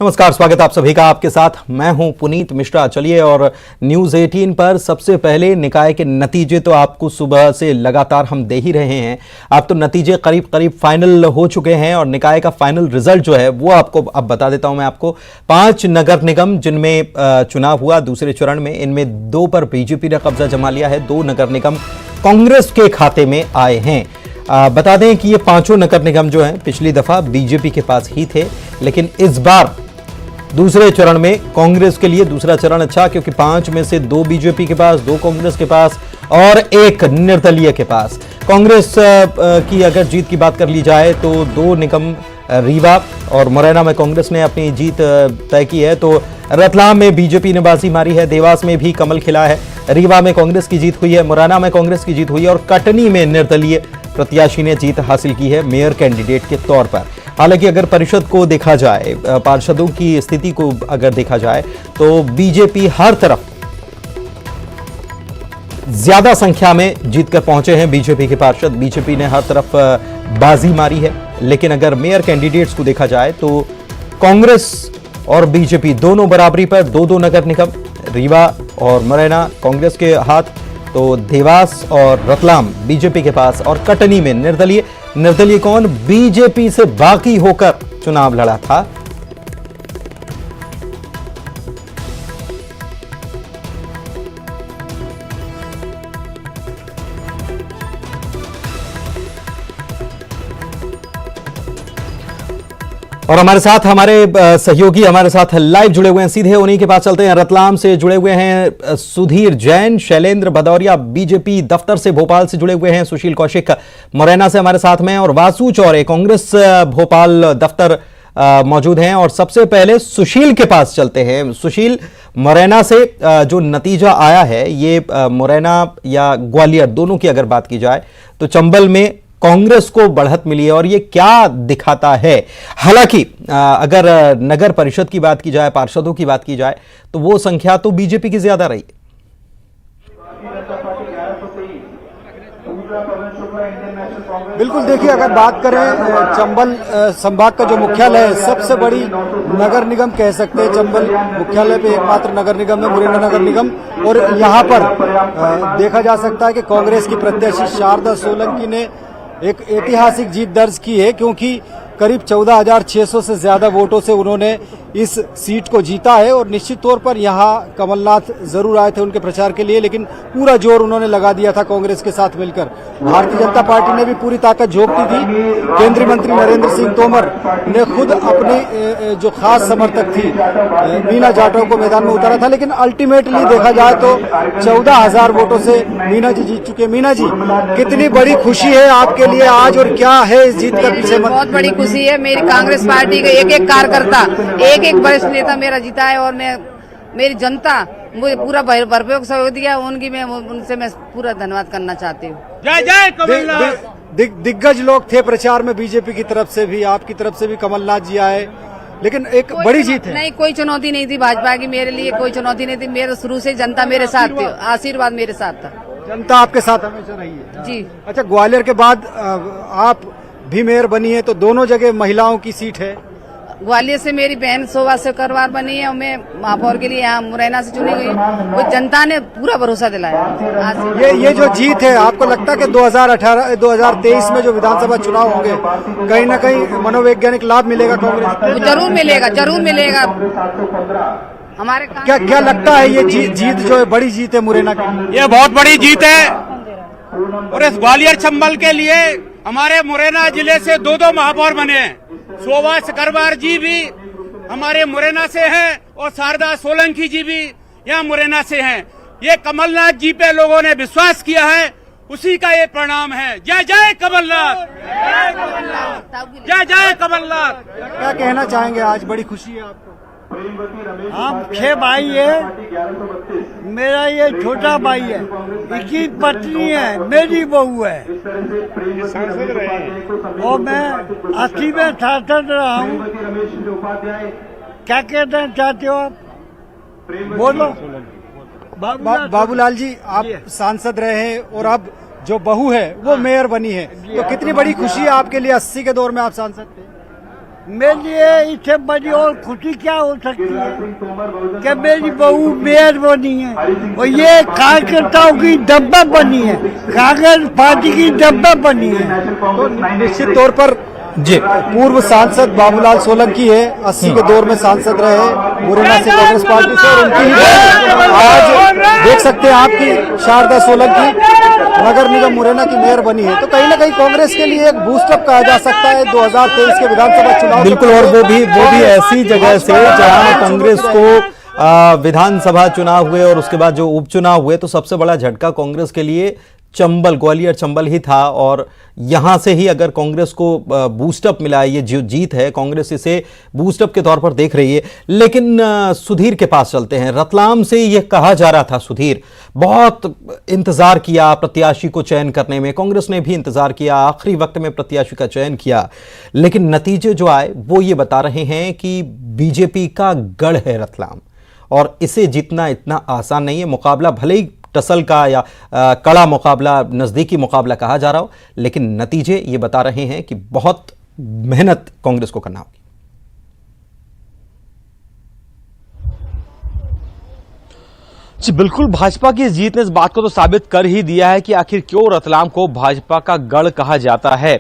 नमस्कार, स्वागत आप सभी का। आपके साथ मैं हूं पुनीत मिश्रा। चलिए, और न्यूज़ 18 पर सबसे पहले निकाय के नतीजे तो आपको सुबह से लगातार हम दे ही रहे हैं। अब तो नतीजे करीब करीब फाइनल हो चुके हैं और निकाय का फाइनल रिजल्ट जो है वो आपको अब बता देता हूं मैं आपको। 5 नगर निगम जिनमें चुनाव हुआ दूसरे चरण में, इनमें 2 पर बीजेपी ने कब्जा जमा लिया है, 2 नगर निगम कांग्रेस के खाते में आए हैं। बता दें कि ये 5 नगर निगम जो हैं पिछली दफा बीजेपी के पास ही थे, लेकिन इस बार दूसरे चरण में कांग्रेस के लिए दूसरा चरण अच्छा, क्योंकि 5 में से 2 बीजेपी के पास, 2 कांग्रेस के पास और 1 निर्दलीय के पास। कांग्रेस की अगर जीत की बात कर ली जाए तो 2 निगम रीवा और मुरैना में कांग्रेस ने अपनी जीत तय की है। तो रतलाम में बीजेपी ने बाजी मारी है, देवास में भी कमल खिला है, रीवा में कांग्रेस की जीत हुई है, मुरैना में कांग्रेस की जीत हुई है और कटनी में निर्दलीय प्रत्याशी ने जीत हासिल की है मेयर कैंडिडेट के तौर पर। हालांकि अगर परिषद को देखा जाए, पार्षदों की स्थिति को अगर देखा जाए तो बीजेपी हर तरफ ज्यादा संख्या में जीतकर पहुंचे हैं बीजेपी के पार्षद। बीजेपी ने हर तरफ बाजी मारी है, लेकिन अगर मेयर कैंडिडेट्स को देखा जाए तो कांग्रेस और बीजेपी दोनों बराबरी पर 2-2 नगर निगम, रीवा और मुरैना कांग्रेस के हाथ, तो देवास और रतलाम बीजेपी के पास और कटनी में निर्दलीय कौन, बीजेपी से बागी होकर चुनाव लड़ा था। और हमारे साथ हमारे सहयोगी हमारे साथ लाइव जुड़े हुए हैं, सीधे उन्हीं के पास चलते हैं। रतलाम से जुड़े हुए हैं सुधीर जैन, शैलेंद्र भदौरिया बीजेपी दफ्तर से भोपाल से जुड़े हुए हैं, सुशील कौशिक मुरैना से हमारे साथ में हैं और वासु चौरे कांग्रेस भोपाल दफ्तर मौजूद हैं। और सबसे पहले सुशील के पास चलते हैं। सुशील, मुरैना से जो नतीजा आया है, ये मुरैना या ग्वालियर दोनों की अगर बात की जाए तो चंबल में कांग्रेस को बढ़त मिली है और ये क्या दिखाता है? हालांकि अगर नगर परिषद की बात की जाए, पार्षदों की बात की जाए तो वो संख्या तो बीजेपी की ज्यादा रही। बिल्कुल, देखिए, अगर बात करें चंबल संभाग का जो मुख्यालय है, सबसे बड़ी नगर निगम कह सकते हैं। चंबल मुख्यालय पे एकमात्र नगर निगम है मुरैना नगर निगम, और यहाँ पर देखा जा सकता है कि कांग्रेस की प्रत्याशी शारदा सोलंकी ने एक ऐतिहासिक जीत दर्ज की है, क्योंकि करीब 14,600 से ज्यादा वोटों से उन्होंने इस सीट को जीता है। और निश्चित तौर पर यहाँ कमलनाथ जरूर आए थे उनके प्रचार के लिए, लेकिन पूरा जोर उन्होंने लगा दिया था कांग्रेस के साथ मिलकर। भारतीय जनता पार्टी ने भी पूरी ताकत झोंकती थी। केंद्रीय मंत्री नरेंद्र सिंह तोमर ने खुद अपनी जो खास समर्थक थी मीना जाटव को मैदान में उतारा था, लेकिन अल्टीमेटली देखा जाए तो 14,000 वोटों से मीना जी जीत चुके। मीना जी, कितनी बड़ी खुशी है आपके लिए आज और क्या है इस जीत का पीछे? बहुत बड़ी खुशी है। मेरी कांग्रेस पार्टी का एक कार्यकर्ता, एक वरिष्ठ नेता मेरा जीता है और मेरी जनता मुझे पूरा भरपूर सहयोग दिया। उनसे मैं पूरा धन्यवाद करना चाहती हूँ। जय जय कमलनाथ। दिग्गज लोग थे प्रचार में, बीजेपी की तरफ से भी, आपकी तरफ से भी कमलनाथ जी आए, लेकिन एक बड़ी जीत है। नहीं, कोई चुनौती नहीं थी भाजपा की, मेरे लिए कोई चुनौती नहीं थी। मेरे शुरू से जनता मेरे साथ थी, आशीर्वाद मेरे साथ था। जनता आपके साथ हमेशा रही है जी। अच्छा, ग्वालियर के बाद आप भी मेयर बनी है, तो दोनों जगह महिलाओं की सीट है। ग्वालियर से मेरी बहन शोभा करवार बनी है और मैं महापौर के लिए यहाँ मुरैना से चुनी गई। वो जनता ने पूरा भरोसा दिलाया। ये जो जीत है, आपको लगता है कि 2023 में जो विधानसभा चुनाव होंगे, कहीं ना कहीं मनोवैज्ञानिक लाभ मिलेगा कांग्रेस को? जरूर मिलेगा, जरूर मिलेगा। हमारे क्या लगता है ये जीत जो है बड़ी जीत है मुरैना की? ये बहुत बड़ी जीत है और इस ग्वालियर चंबल के लिए हमारे मुरैना जिले से 2 महापौर बने हैं। शोभा सकरवार जी भी हमारे मुरैना से हैं और शारदा सोलंकी जी भी यहाँ मुरैना से हैं। ये कमलनाथ जी पे लोगों ने विश्वास किया है, उसी का ये परिणाम है। जय जय कमलनाथ, जय जय कमलनाथ। क्या कहना चाहेंगे? आज बड़ी खुशी है आपको? हम 6 भाई है, मेरा ये छोटा भाई है, इसकी पत्नी है, मेरी बहू है और मैं 80 में सांसद रहा हूँ। क्या कहना चाहते हो आप? बोलो। बाबूलाल जी, आप सांसद रहे हैं और अब जो बहू है वो मेयर बनी है, तो कितनी बड़ी खुशी है आपके लिए? 80 के दौर में आप सांसद थे। मेरे लिए इससे बड़ी और खुशी क्या हो सकती है कि मेरी बहू मेयर बनी है और ये कार्यकर्ताओं की डब्बा बनी है, कांग्रेस पार्टी की डब्बा बनी है। तो निश्चित तौर पर जी पूर्व सांसद बाबूलाल सोलंकी है, 80 के दौर में सांसद रहे मुरैना से कांग्रेस पार्टी से, और उनकी ही आज देख सकते हैं आपकी शारदा सोलंकी नगर निगम मुरैना की मेयर बनी है। तो कहीं ना कहीं कांग्रेस के लिए एक बूस्टअप कहा जा सकता है 2023 के विधानसभा चुनाव। बिल्कुल, और वो भी ऐसी जगह से जहां कांग्रेस को विधानसभा चुनाव हुए और उसके बाद जो उपचुनाव हुए, तो सबसे बड़ा झटका कांग्रेस के लिए चंबल, ग्वालियर चंबल ही था। और यहां से ही अगर कांग्रेस को बूस्टअप मिला है, ये जो जीत है कांग्रेस इसे बूस्टअप के तौर पर देख रही है। लेकिन सुधीर के पास चलते हैं। रतलाम से ये कहा जा रहा था, सुधीर बहुत इंतजार किया प्रत्याशी को चयन करने में, कांग्रेस ने भी इंतजार किया, आखिरी वक्त में प्रत्याशी का चयन किया, लेकिन नतीजे जो आए वो ये बता रहे हैं कि बीजेपी का गढ़ है रतलाम और इसे जीतना इतना आसान नहीं है। मुकाबला भले ही टसल का या कड़ा मुकाबला, नजदीकी मुकाबला कहा जा रहा हो, लेकिन नतीजे ये बता रहे हैं कि बहुत मेहनत कांग्रेस को करना होगी। जी बिल्कुल, भाजपा की जीत ने इस बात को तो साबित कर ही दिया है कि आखिर क्यों रतलाम को भाजपा का गढ़ कहा जाता है।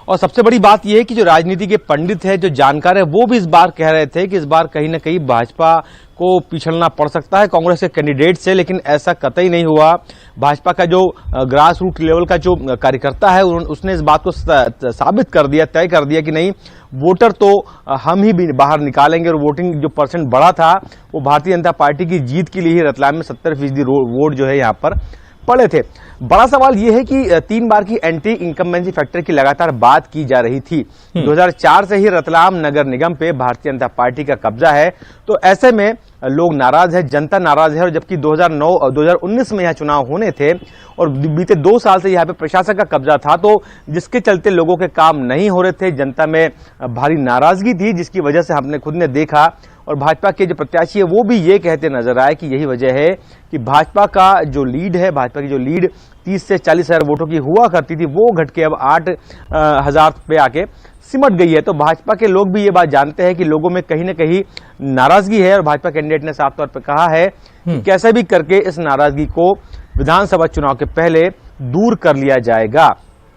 और सबसे बड़ी बात यह है कि जो राजनीति के पंडित है, जो जानकार है, वो भी इस बार कह रहे थे कि इस बार कहीं ना कहीं भाजपा को पिछड़ना पड़ सकता है कांग्रेस के कैंडिडेट से, लेकिन ऐसा कतई नहीं हुआ। भाजपा का जो ग्रास रूट लेवल का जो कार्यकर्ता है, उसने इस बात को साबित कर दिया, तय कर दिया कि नहीं, वोटर तो हम ही भी बाहर निकालेंगे। और वोटिंग जो परसेंट बढ़ा था वो भारतीय जनता पार्टी की जीत के लिए ही रतलाम में 70% वोट जो है यहाँ पर पड़े थे। बड़ा सवाल यह है कि 3 बार की एंटी इनकम्बेंसी फैक्टर की लगातार बात की जा रही थी। 2004 से ही रतलाम नगर निगम पे भारतीय जनता पार्टी का कब्जा है, तो ऐसे में लोग नाराज है, जनता नाराज है। और जबकि 2019 में यहाँ चुनाव होने थे और बीते 2 साल से यहाँ पे प्रशासन का कब्जा था, तो जिसके चलते लोगों के काम नहीं हो रहे थे, जनता में भारी नाराजगी थी, जिसकी वजह से हमने खुद ने देखा। और भाजपा के जो प्रत्याशी है वो भी ये कहते नजर आए कि यही वजह है कि भाजपा का जो लीड है, भाजपा की जो लीड 30 से 40 हजार वोटों की हुआ करती थी, वो घट के अब 8,000 पे आके सिमट गई है। तो भाजपा के लोग भी ये बात जानते हैं कि लोगों में कहीं ना कहीं नाराजगी है, और भाजपा कैंडिडेट ने साफ तौर पर कहा है कि कैसे भी करके इस नाराजगी को विधानसभा चुनाव के पहले दूर कर लिया जाएगा।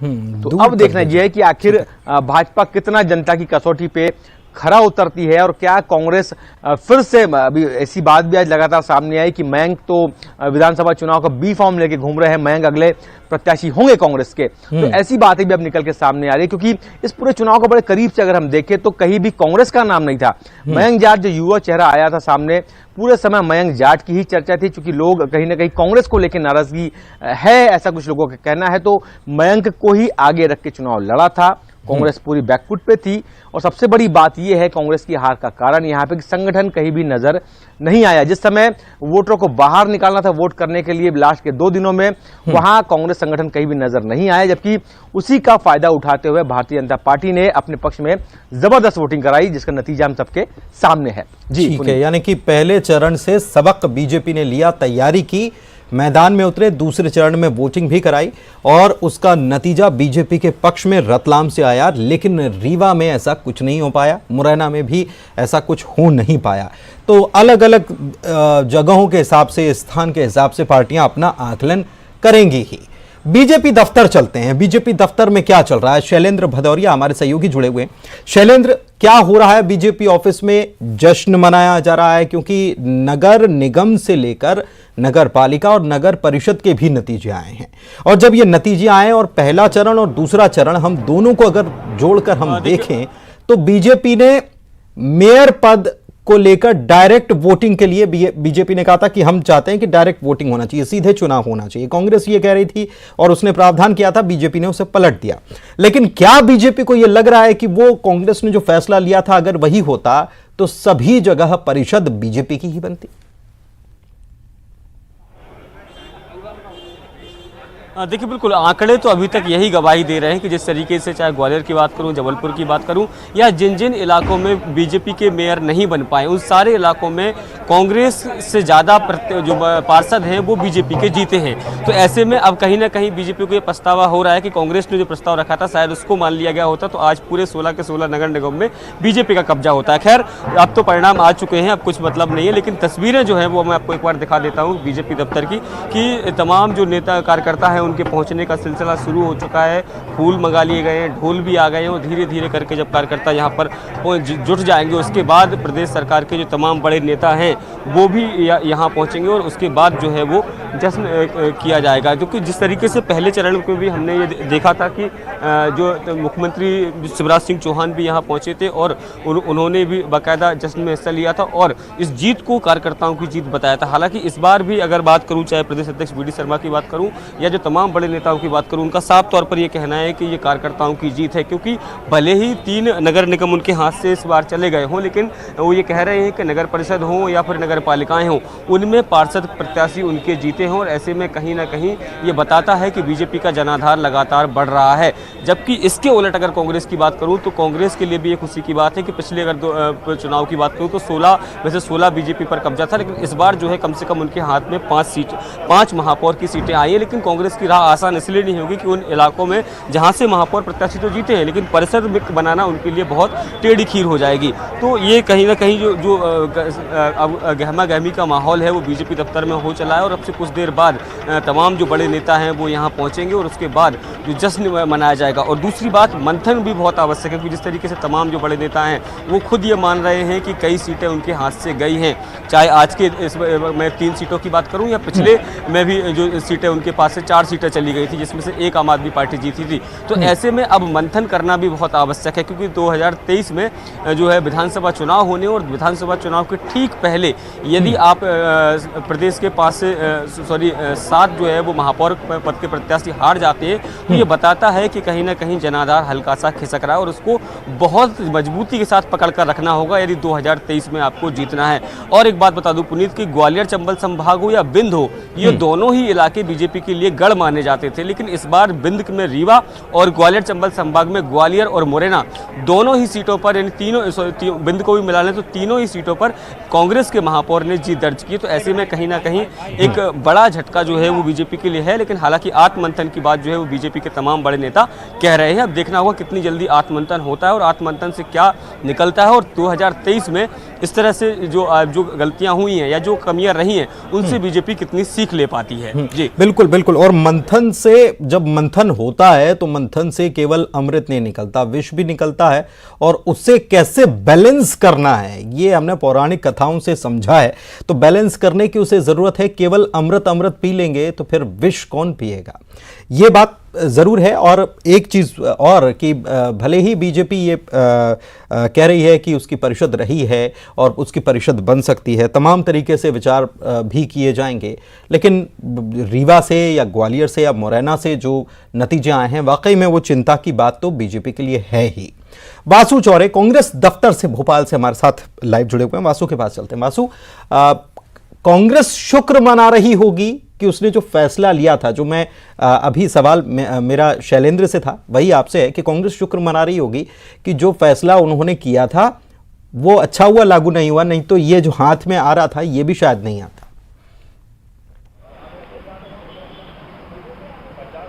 तो अब देखना यह है कि आखिर भाजपा कितना जनता की कसौटी पे खरा उतरती है, और क्या कांग्रेस फिर से, अभी ऐसी बात भी आज लगातार सामने आई कि मयंक तो विधानसभा चुनाव का बी फॉर्म लेके घूम रहे हैं, मयंक अगले प्रत्याशी होंगे कांग्रेस के। तो ऐसी बातें भी अब निकल के सामने आ रही है, क्योंकि इस पूरे चुनाव को बड़े करीब से अगर हम देखें तो कहीं भी कांग्रेस का नाम नहीं था। मयंक जाट जो युवा चेहरा आया था सामने, पूरे समय मयंक जाट की ही चर्चा थी, क्योंकि लोग कहीं ना कहीं कांग्रेस को लेकर नाराजगी है, ऐसा कुछ लोगों का कहना है। तो मयंक को ही आगे रख के चुनाव लड़ा था, कांग्रेस पूरी बैकफुट पे थी। और सबसे बड़ी बात यह है कांग्रेस की हार का कारण यहाँ पे कि संगठन कहीं भी नजर नहीं आया। जिस समय वोटरों को बाहर निकालना था वोट करने के लिए लास्ट के 2 दिनों में, वहां कांग्रेस संगठन कहीं भी नजर नहीं आया, जबकि उसी का फायदा उठाते हुए भारतीय जनता पार्टी ने अपने पक्ष में जबरदस्त वोटिंग कराई, जिसका नतीजा हम सबके सामने है। जी ठीक है, यानी कि पहले चरण से सबक बीजेपी ने लिया, तैयारी की, मैदान में उतरे, दूसरे चरण में वोटिंग भी कराई और उसका नतीजा बीजेपी के पक्ष में रतलाम से आया। लेकिन रीवा में ऐसा कुछ नहीं हो पाया, मुरैना में भी ऐसा कुछ हो नहीं पाया। तो अलग अलग जगहों के हिसाब से, स्थान के हिसाब से पार्टियां अपना आकलन करेंगी ही। बीजेपी दफ्तर चलते हैं। बीजेपी दफ्तर में क्या चल रहा है? शैलेंद्र भदौरिया हमारे सहयोगी जुड़े हुए हैं। शैलेंद्र, क्या हो रहा है बीजेपी ऑफिस में? जश्न मनाया जा रहा है क्योंकि नगर निगम से लेकर नगर पालिका और नगर परिषद के भी नतीजे आए हैं, और जब ये नतीजे आए और पहला चरण और दूसरा चरण हम दोनों को अगर जोड़कर हम देखें तो बीजेपी ने मेयर पद को लेकर डायरेक्ट वोटिंग के लिए बीजेपी ने कहा था कि हम चाहते हैं कि डायरेक्ट वोटिंग होना चाहिए, सीधे चुनाव होना चाहिए। कांग्रेस ये कह रही थी और उसने प्रावधान किया था, बीजेपी ने उसे पलट दिया। लेकिन क्या बीजेपी को यह लग रहा है कि वो कांग्रेस ने जो फैसला लिया था अगर वही होता तो सभी जगह परिषद बीजेपी की ही बनती? देखिए बिल्कुल, आंकड़े तो अभी तक यही गवाही दे रहे हैं कि जिस तरीके से चाहे ग्वालियर की बात करूं, जबलपुर की बात करूं, या जिन जिन इलाकों में बीजेपी के मेयर नहीं बन पाए, उन सारे इलाकों में कांग्रेस से ज़्यादा जो पार्षद हैं वो बीजेपी के जीते हैं। तो ऐसे में अब कहीं ना कहीं बीजेपी को ये पछतावा हो रहा है कि कांग्रेस ने जो प्रस्ताव रखा था शायद उसको मान लिया गया होता तो आज पूरे 16 के 16 नगर निगम में बीजेपी का कब्जा होता है। खैर अब तो परिणाम आ चुके हैं, अब कुछ मतलब नहीं है, लेकिन तस्वीरें जो है वो मैं आपको एक बार दिखा देता हूँ बीजेपी दफ्तर की कि तमाम जो नेता कार्यकर्ता हैं उनके पहुँचने का सिलसिला शुरू हो चुका है। फूल मंगा लिए गए हैं, ढोल भी आ गए हैं और धीरे धीरे करके जब कार्यकर्ता यहाँ पर जुट जाएंगे उसके बाद प्रदेश सरकार के जो तमाम बड़े नेता हैं वो भी यहाँ पहुँचेंगे और उसके बाद जो है वो जश्न किया जाएगा। क्योंकि जिस तरीके से पहले चरण में भी हमने ये देखा था कि जो मुख्यमंत्री शिवराज सिंह चौहान भी यहाँ पहुँचे थे और उन्होंने भी बाकायदा जश्न में हिस्सा लिया था और इस जीत को कार्यकर्ताओं की जीत बताया था। हालांकि इस बार भी अगर बात करूं, चाहे प्रदेश अध्यक्ष वी डी शर्मा की बात करूं या जो तमाम बड़े नेताओं की बात करूं, उनका साफ तौर पर यह कहना है कि ये कार्यकर्ताओं की जीत है। क्योंकि भले ही 3 नगर निगम उनके हाथ से इस बार चले गए हों, लेकिन वो ये कह रहे हैं कि नगर परिषद हों या फिर नगर पालिकाएँ हों, उनमें पार्षद प्रत्याशी उनके जीते हों और ऐसे में कहीं ना कहीं ये बताता है कि बीजेपी का जनाधार लगातार बढ़ रहा है। जबकि इसके उलट अगर कांग्रेस की बात करूं तो कांग्रेस के लिए भी ये खुशी की बात है कि पिछले अगर चुनाव की बात करूं तो 16 बीजेपी पर कब्जा था, लेकिन इस बार जो है कम से कम उनके हाथ में 5 महापौर की सीटें आई हैं। लेकिन कांग्रेस की राह आसान इसलिए नहीं होगी कि उन इलाकों में जहां से महापौर प्रत्याशी तो जीते हैं लेकिन परिषद बनाना उनके लिए बहुत टेढ़ी खीर हो जाएगी। तो ये कहीं ना कहीं जो अब गहमा गहमी का माहौल है वो बीजेपी दफ्तर में हो चला है और अब से कुछ देर बाद तमाम जो बड़े नेता हैं वो यहाँ पहुँचेंगे और उसके बाद जो जश्न मनाया जाएगा। और दूसरी बात, मंथन भी बहुत आवश्यक है क्योंकि जिस तरीके से तमाम जो बड़े नेता हैं वो खुद ये मान रहे हैं कि कई सीटें उनके हाथ से गई हैं। चाहे आज के मैं 3 सीटों की बात करूं या पिछले में भी जो सीटें उनके पास से 4 सीटें चली गई थी जिसमें से एक आम आदमी पार्टी जीती थी। तो ऐसे में अब मंथन करना भी बहुत आवश्यक है क्योंकि 2023 में जो है विधानसभा चुनाव होने और विधानसभा चुनाव के ठीक पहले यदि आप प्रदेश के पास से 7 जो है वो महापौर पद के प्रत्याशी हार जाते हैं तो ये बताता है कि कहीं ना कहीं जनाधार हल्का सा खिसक रहा है और उसको बहुत मजबूती के साथ पकड़ कर रखना होगा यदि 2023 में आपको जीतना है। और एक बात बता दूं पुनीत कि ग्वालियर चंबल संभाग हो या बिंद हो, ये दोनों ही इलाके बीजेपी के लिए गढ़ माने जाते थे, लेकिन इस बार बिंद में रीवा और ग्वालियर चंबल संभाग में ग्वालियर और मुरैना दोनों ही सीटों पर, यानी तीनों बिंद को भी मिला लें तो तीनों ही सीटों पर कांग्रेस के महापौर ने जीत दर्ज की। तो ऐसे में कहीं ना कहीं एक बड़ा झटका जो है वो बीजेपी के लिए है, लेकिन हालांकि आत्ममंथन की बात जो है वो बीजेपी के तमाम बड़े नेता कह रहे हैं। अब देखना होगा कितनी जल्दी आत्ममंथन होता है और आत्ममंथन से क्या निकलता है और 2023 में इस तरह से जो गलतियां हुई हैं या जो कमियां रही हैं उनसे बीजेपी कितनी सीख ले पाती है। जी बिल्कुल बिल्कुल। और मंथन से, जब मंथन होता है तो मंथन से केवल अमृत नहीं निकलता, विष भी निकलता है और उससे कैसे बैलेंस करना है ये हमने पौराणिक कथाओं से समझा है। तो बैलेंस करने की उसे जरूरत है, केवल अमृत पी लेंगे तो फिर विष कौन पिएगा, ये बात जरूर है। और एक चीज और कि भले ही बीजेपी ये कह रही है कि उसकी परिषद रही है और उसकी परिषद बन सकती है, तमाम तरीके से विचार भी किए जाएंगे, लेकिन रीवा से या ग्वालियर से या मुरैना से जो नतीजे आए हैं वाकई में वो चिंता की बात तो बीजेपी के लिए है ही। वासु चौरे कांग्रेस दफ्तर से भोपाल से हमारे साथ लाइव जुड़े हुए हैं, वासु के पास चलते हैं। वासु, कांग्रेस शुक्र मना रही होगी कि उसने जो फैसला लिया था, जो मैं अभी सवाल मेरा शैलेंद्र से था वही आपसे है कि कांग्रेस शुक्र मना रही होगी कि जो फैसला उन्होंने किया था वो अच्छा हुआ, लागू नहीं हुआ, नहीं तो ये जो हाथ में आ रहा था ये भी शायद नहीं आता।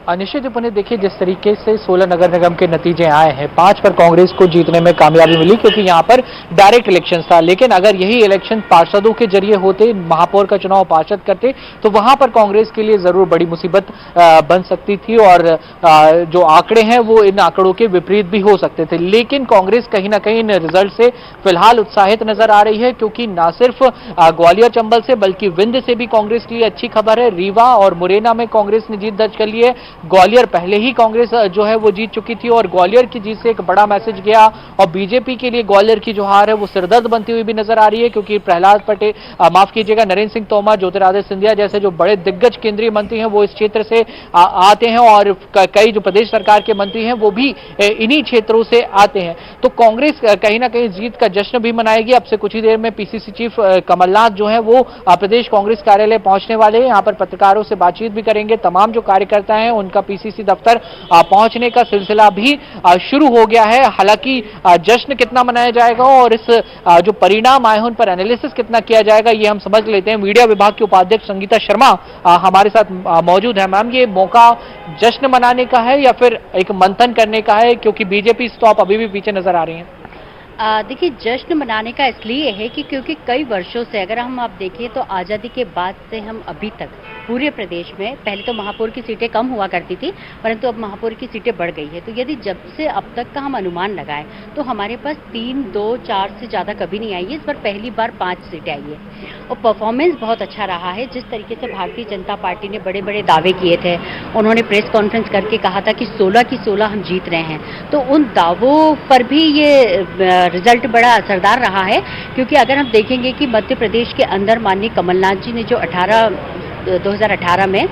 निश्चित रूप से देखिए जिस तरीके से 16 नगर निगम के नतीजे आए हैं, 5 पर कांग्रेस को जीतने में कामयाबी मिली क्योंकि यहां पर डायरेक्ट इलेक्शन था। लेकिन अगर यही इलेक्शन पार्षदों के जरिए होते, महापौर का चुनाव पार्षद करते, तो वहां पर कांग्रेस के लिए जरूर बड़ी मुसीबत बन सकती थी और जो आंकड़े हैं वो इन आंकड़ों के विपरीत भी हो सकते थे। लेकिन कांग्रेस कहीं ना कहीं इन रिजल्ट से फिलहाल उत्साहित नजर आ रही है क्योंकि न सिर्फ ग्वालियर चंबल से बल्कि विंध्य से भी कांग्रेस के लिए अच्छी खबर है। रीवा और मुरैना में कांग्रेस ने जीत दर्ज कर ली है। ग्वालियर पहले ही कांग्रेस जो है वो जीत चुकी थी और ग्वालियर की जीत से एक बड़ा मैसेज गया और बीजेपी के लिए ग्वालियर की जो हार है वो सिरदर्द बनती हुई भी नजर आ रही है क्योंकि प्रहलाद पटेल, माफ कीजिएगा, नरेंद्र सिंह तोमर, ज्योतिरादित्य सिंधिया जैसे जो बड़े दिग्गज केंद्रीय मंत्री हैं वो इस क्षेत्र से आते हैं और कई जो प्रदेश सरकार के मंत्री हैं वो भी इन्हीं क्षेत्रों से आते हैं। तो कांग्रेस कहीं ना कहीं जीत का जश्न भी मनाएगी। अब से कुछ ही देर में पीसीसी चीफ कमलनाथ जो है वो प्रदेश कांग्रेस कार्यालय पहुंचने वाले हैं। यहाँ पर पत्रकारों से बातचीत भी करेंगे। तमाम जो कार्यकर्ता हैं उनका पीसीसी दफ्तर पहुंचने का सिलसिला भी शुरू हो गया है। हालांकि जश्न कितना मनाया जाएगा और इस जो परिणाम आए हैं उन पर एनालिसिस कितना किया जाएगा ये हम समझ लेते हैं। मीडिया विभाग के उपाध्यक्ष संगीता शर्मा हमारे साथ मौजूद है। मैम, ये मौका जश्न मनाने का है या फिर एक मंथन करने का है, क्योंकि बीजेपी से तो आप अभी भी पीछे नजर आ रही हैं? देखिए, जश्न मनाने का इसलिए है कि क्योंकि कई वर्षों से अगर हम आप देखें तो आज़ादी के बाद से हम अभी तक पूरे प्रदेश में, पहले तो महापौर की सीटें कम हुआ करती थी परंतु अब महापौर की सीटें बढ़ गई है। तो यदि जब से अब तक का हम अनुमान लगाएं तो हमारे पास 3, 2, 4 से ज़्यादा कभी नहीं आई है। इस बार पहली बार 5 सीटें आई है और परफॉर्मेंस बहुत अच्छा रहा है। जिस तरीके से भारतीय जनता पार्टी ने बड़े बड़े दावे किए थे, उन्होंने प्रेस कॉन्फ्रेंस करके कहा था कि 16 की 16 हम जीत रहे हैं, तो उन दावों पर भी ये रिजल्ट बड़ा असरदार रहा है। क्योंकि अगर हम देखेंगे कि मध्य प्रदेश के अंदर माननीय कमलनाथ जी ने जो 2018 में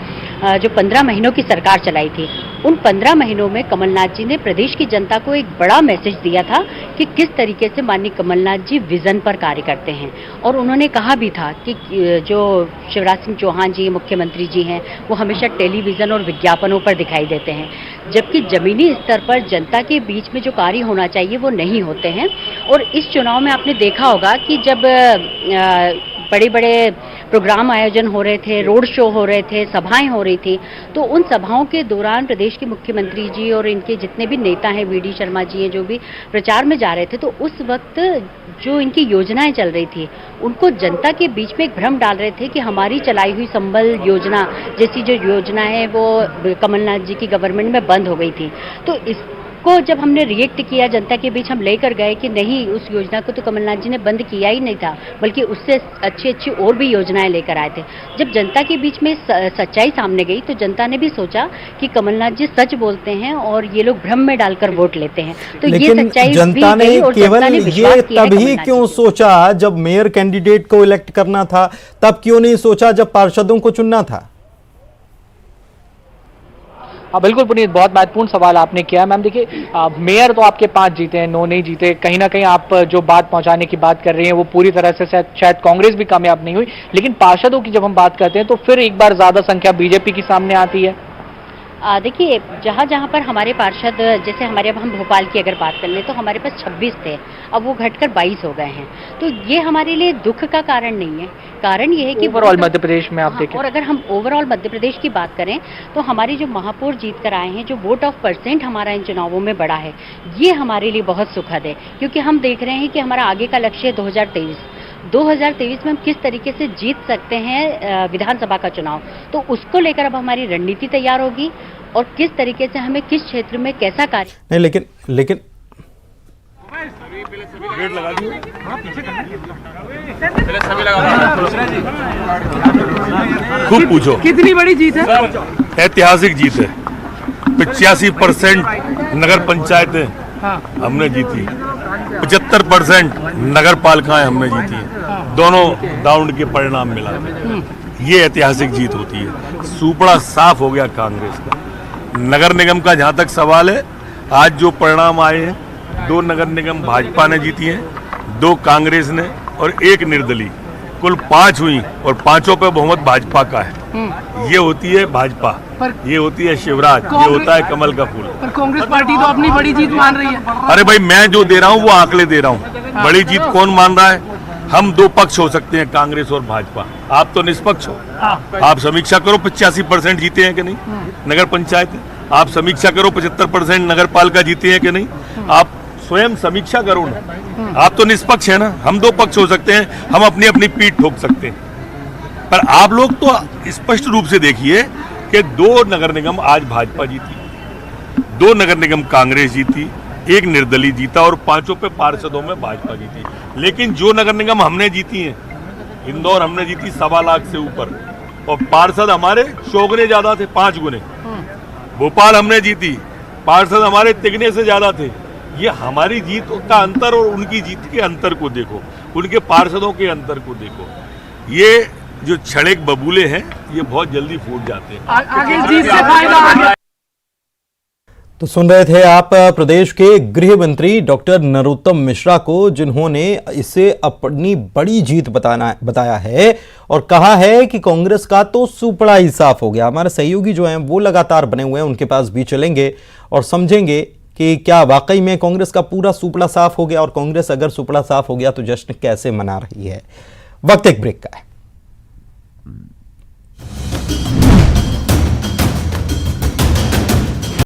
जो 15 महीनों की सरकार चलाई थी, उन 15 महीनों में कमलनाथ जी ने प्रदेश की जनता को एक बड़ा मैसेज दिया था कि किस तरीके से माननीय कमलनाथ जी विजन पर कार्य करते हैं। और उन्होंने कहा भी था कि जो शिवराज सिंह चौहान जी मुख्यमंत्री जी हैं वो हमेशा टेलीविजन और विज्ञापनों पर दिखाई देते हैं, जबकि जमीनी स्तर पर जनता के बीच में जो कार्य होना चाहिए वो नहीं होते हैं। और इस चुनाव में आपने देखा होगा कि जब बड़े बड़े प्रोग्राम आयोजन हो रहे थे, रोड शो हो रहे थे, सभाएं हो रही थी, तो उन सभाओं के दौरान प्रदेश के मुख्यमंत्री जी और इनके जितने भी नेता हैं, वीडी शर्मा जी हैं, जो भी प्रचार में जा रहे थे, तो उस वक्त जो इनकी योजनाएं चल रही थी उनको जनता के बीच में एक भ्रम डाल रहे थे कि हमारी चलाई हुई संबल योजना जैसी जो योजना है वो कमलनाथ जी की गवर्नमेंट में बंद हो गई थी। तो इसको जब हमने रिएक्ट किया जनता के बीच, हम लेकर गए कि नहीं, उस योजना को तो कमलनाथ जी ने बंद किया ही नहीं था, बल्कि उससे अच्छी अच्छी और भी योजनाएं लेकर आए थे। जब जनता के बीच में सच्चाई सामने गई तो जनता ने भी सोचा कि कमलनाथ जी सच बोलते हैं और ये लोग भ्रम में डालकर वोट लेते हैं। तो ये सच्चाई जनता ने केवल ये तभी क्यों सोचा जब मेयर कैंडिडेट को इलेक्ट करना था, तब क्यों नहीं सोचा जब पार्षदों को चुनना था? बिल्कुल पुनीत, बहुत महत्वपूर्ण सवाल आपने किया है। मैम देखिए, मेयर तो आपके 5 जीते हैं, 9 नहीं जीते। कहीं ना कहीं आप जो बात पहुंचाने की बात कर रही हैं वो पूरी तरह से शायद कांग्रेस भी कामयाब नहीं हुई, लेकिन पार्षदों की जब हम बात करते हैं तो फिर एक बार ज्यादा संख्या बीजेपी की सामने आती है। देखिए, जहाँ जहाँ पर हमारे पार्षद, जैसे हमारे, अब हम भोपाल की अगर बात कर लें तो हमारे पास 26 थे, अब वो घटकर 22 हो गए हैं। तो ये हमारे लिए दुख का कारण नहीं है। कारण ये है कि ओवरऑल मध्य प्रदेश में आप देखें, और अगर हम ओवरऑल मध्य प्रदेश की बात करें तो हमारी जो महापौर जीत कर आए हैं, जो वोट ऑफ परसेंट हमारा इन चुनावों में बढ़ा है, ये हमारे लिए बहुत सुखद है। क्योंकि हम देख रहे हैं कि हमारा आगे का लक्ष्य है 2023 में हम किस तरीके से जीत सकते हैं विधानसभा का चुनाव। तो उसको लेकर अब हमारी रणनीति तैयार होगी और किस तरीके से हमें किस क्षेत्र में कैसा कार्य नहीं, लेकिन खूब पूछो, कितनी बड़ी जीत है? ऐतिहासिक जीत है। 85% नगर पंचायतें हमने जीती, 75% नगर पालिकाएं हमने जीती हैं। दोनों राउंड के परिणाम मिला, ये ऐतिहासिक जीत होती है। सुपड़ा साफ हो गया कांग्रेस का। नगर निगम का जहां तक सवाल है, आज जो परिणाम आए हैं, 2 नगर निगम भाजपा ने जीती हैं, 2 कांग्रेस ने और 1 निर्दलीय, कुल 5 हुई और 5 पे बहुमत भाजपा का है। ये होती है भाजपा, ये होती है शिवराज, ये होता है कमल का फूल। पर कांग्रेस पार्टी तो अपनी बड़ी जीत मान रही है। अरे भाई, मैं जो दे रहा हूँ वो आंकड़े दे रहा हूँ। बड़ी जीत कौन मान रहा है? हम 2 पक्ष हो सकते हैं, कांग्रेस और भाजपा। आप तो निष्पक्ष हो। आप समीक्षा करो 85% जीते हैं कि नहीं नगर पंचायत। आप समीक्षा करो 75% नगर पालिका जीते हैं कि नहीं। आप स्वयं समीक्षा करो ना। आप तो निष्पक्ष है ना। हम 2 पक्ष हो सकते हैं, हम अपनी अपनी पीठ ठोक सकते हैं, पर आप लोग तो स्पष्ट रूप से देखिए कि 2 नगर निगम आज भाजपा जीती, 2 नगर निगम कांग्रेस जीती, 1 निर्दलीय जीता और 5 पे पार्षदों में भाजपा जीती। लेकिन जो नगर निगम हमने जीती हैं, इंदौर हमने जीती 1.25 लाख से ऊपर और पार्षद हमारे 100 गुने ज्यादा थे, 5 गुने। भोपाल हमने जीती, पार्षद हमारे 3 गुने से ज्यादा थे। ये हमारी जीत का अंतर और उनकी जीत के अंतर को देखो, उनके पार्षदों के अंतर को देखो। ये जो क्षणिक बबूले हैं, ये बहुत जल्दी फूट जाते हैं। आगे जीत से फायदा। तो सुन रहे थे आप प्रदेश के गृह मंत्री डॉक्टर नरोत्तम मिश्रा को, जिन्होंने इसे अपनी बड़ी जीत बताया है और कहा है कि कांग्रेस का तो सुपड़ा ही साफ हो गया। हमारे सहयोगी जो हैं वो लगातार बने हुए हैं, उनके पास भी चलेंगे और समझेंगे कि क्या वाकई में कांग्रेस का पूरा सुपड़ा साफ हो गया, और कांग्रेस अगर सुपड़ा साफ हो गया तो जश्न कैसे मना रही है। वक्त एक ब्रेक का है।